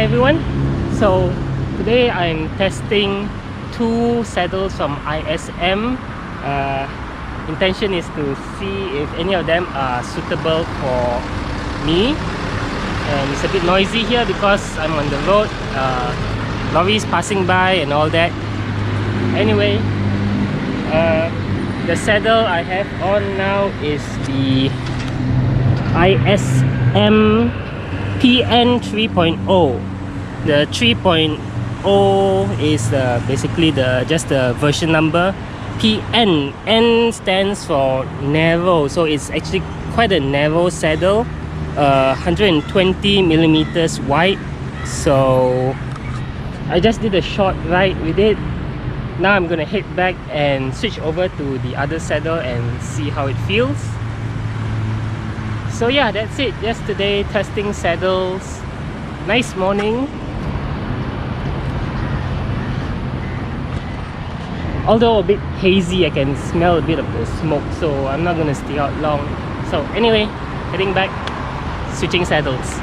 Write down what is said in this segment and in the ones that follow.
Hi everyone. So today I'm testing two saddles from ISM. Intention is to see if any of them are suitable for me. And it's a bit noisy here because I'm on the road. Lorries passing by and all that. Anyway, the saddle I have on now is the ISM PN 3.0. The 3.0 is basically just the version number. PN, N stands for narrow, so it's actually quite a narrow saddle, 120 millimeters wide. So I just did a short ride with it. Now I'm gonna head back and switch over to the other saddle and see how it feels. So yeah, that's it. Yesterday testing saddles. Nice morning. Although a bit hazy, I can smell a bit of the smoke, so I'm not gonna stay out long. So anyway, heading back, switching saddles.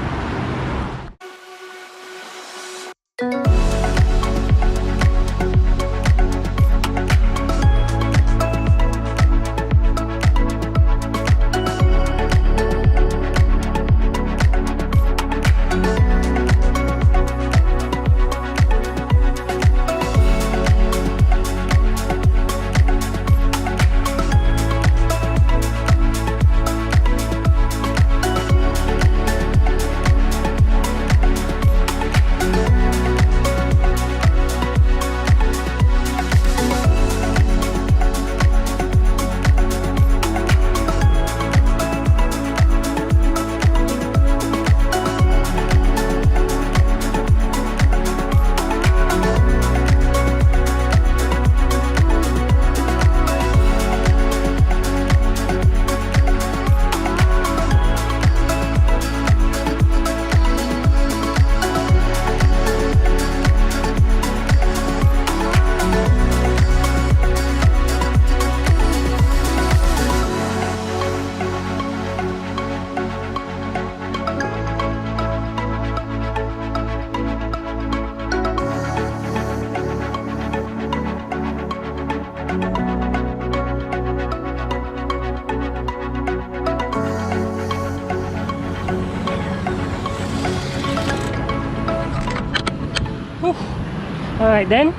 Alright then,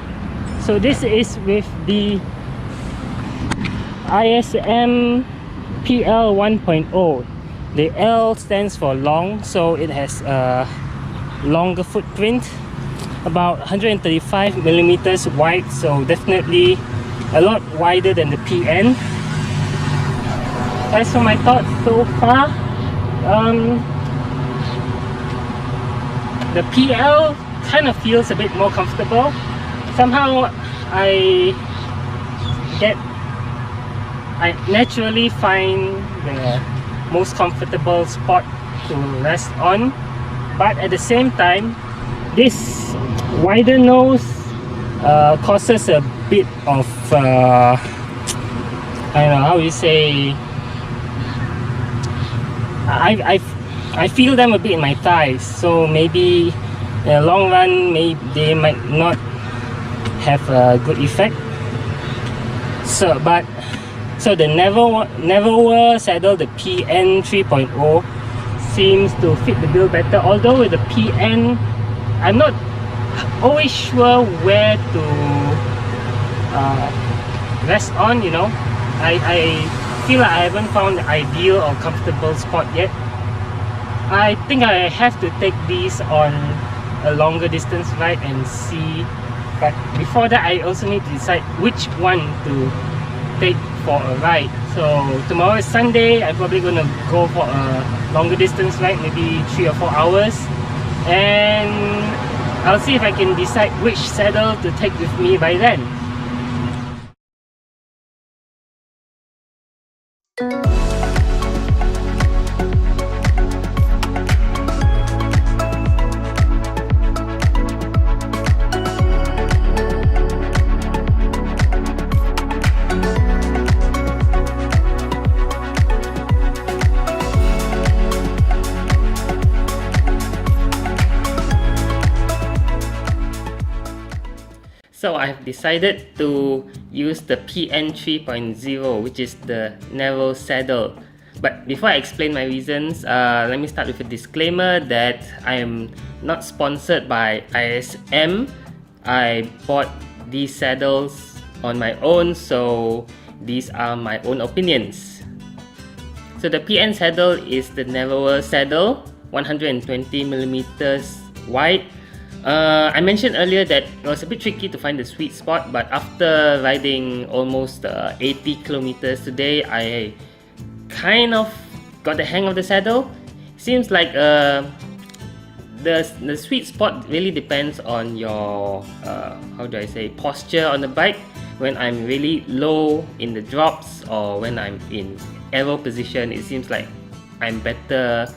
so this is with the ISM PL 1.0. The L stands for long, so it has a longer footprint, about 135 millimeters wide, so definitely a lot wider than the PN. As for my thoughts so far, the PL kind of feels a bit more comfortable. Somehow I naturally find the most comfortable spot to rest on, but at the same time this wider nose causes a bit of I don't know how you say, I feel them a bit in my thighs, so maybe in the long run they might not have a good effect. So the narrower saddle, the PN 3.0, seems to fit the bill better. Although with the PN, I'm not always sure where to rest on, you know. I feel like I haven't found the ideal or comfortable spot yet. I think I have to take these on a longer distance ride and see, but before that I also need to decide which one to take for a ride. So tomorrow is Sunday, I'm probably gonna go for a longer distance ride, maybe 3 or 4 hours, and I'll see if I can decide which saddle to take with me by then. So I've decided to use the PN 3.0, which is the narrow saddle. But before I explain my reasons, let me start with a disclaimer that I am not sponsored by ISM. I bought these saddles on my own, so these are my own opinions. So the PN saddle is the narrower saddle, 120mm wide. I mentioned earlier that it was a bit tricky to find the sweet spot, but after riding almost 80 kilometers today, I kind of got the hang of the saddle. Seems like the sweet spot really depends on your how do I say, posture on the bike. When I'm really low in the drops or when I'm in aero position, it seems like I'm better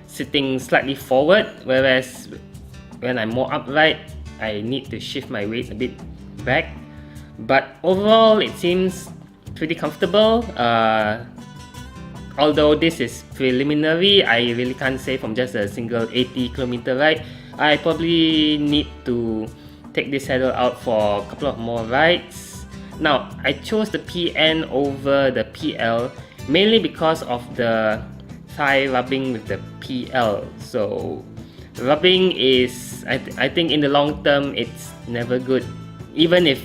sitting slightly forward, whereas when I'm more upright, I need to shift my weight a bit back. But overall, it seems pretty comfortable. Although this is preliminary, I really can't say from just a single 80km ride. I probably need to take this saddle out for a couple of more rides. Now, I chose the PN over the PL mainly because of the thigh rubbing with the PL. So rubbing is, I think in the long term, it's never good. Even if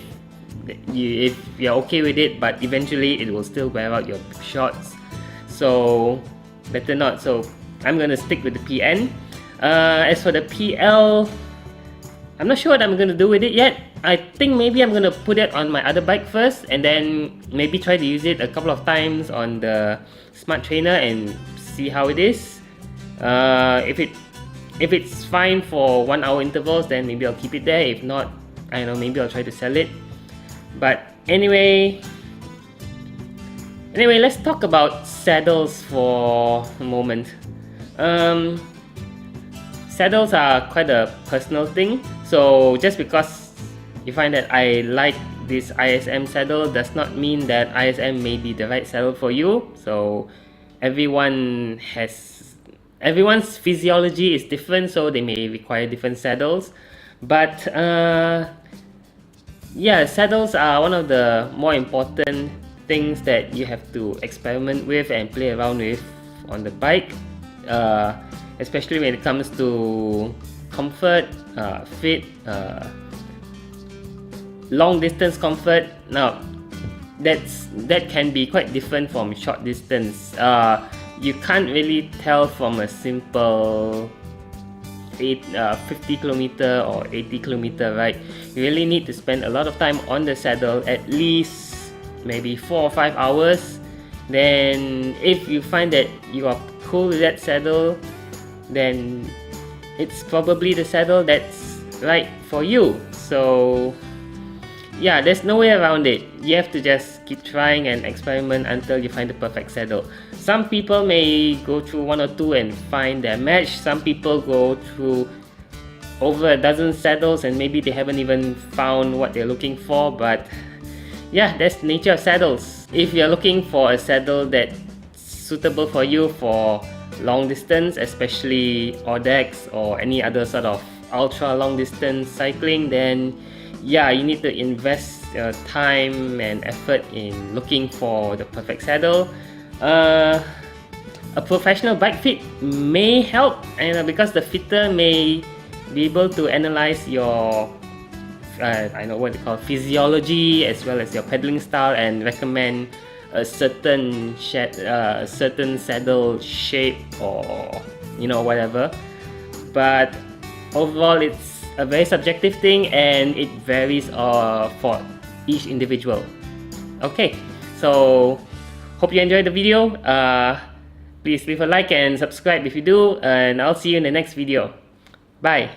you're okay with it, but eventually it will still wear out your shorts. So better not. So I'm gonna stick with the PN. As for the PL, I'm not sure what I'm gonna do with it yet. I think maybe I'm gonna put it on my other bike first, and then maybe try to use it a couple of times on the Smart Trainer and see how it is. If it's fine for 1 hour intervals, then maybe I'll keep it there. If not, I don't know, maybe I'll try to sell it. But anyway, let's talk about saddles for a moment. Saddles are quite a personal thing. So just because you find that I like this ISM saddle does not mean that ISM may be the right saddle for you. So everyone's physiology is different, so they may require different saddles. But yeah, saddles are one of the more important things that you have to experiment with and play around with on the bike, especially when it comes to comfort, fit, long distance comfort. Now that can be quite different from short distance. You can't really tell from a simple 50km or 80km ride. You really need to spend a lot of time on the saddle, at least maybe 4 or 5 hours. Then if you find that you are cool with that saddle, then it's probably the saddle that's right for you. So yeah, there's no way around it. You have to just keep trying and experiment until you find the perfect saddle. Some people may go through 1 or 2 and find their match. Some people go through over a dozen saddles and maybe they haven't even found what they're looking for. But yeah, that's the nature of saddles. If you're looking for a saddle that's suitable for you for long distance, especially Audex or any other sort of ultra long distance cycling, then yeah, you need to invest time and effort in looking for the perfect saddle. A professional bike fit may help, and because the fitter may be able to analyze your I know what they call physiology as well as your pedaling style and recommend a certain saddle shape or whatever. But overall, it's a very subjective thing and it varies for each individual. Okay, so hope you enjoyed the video. Please leave a like and subscribe if you do, and I'll see you in the next video. Bye.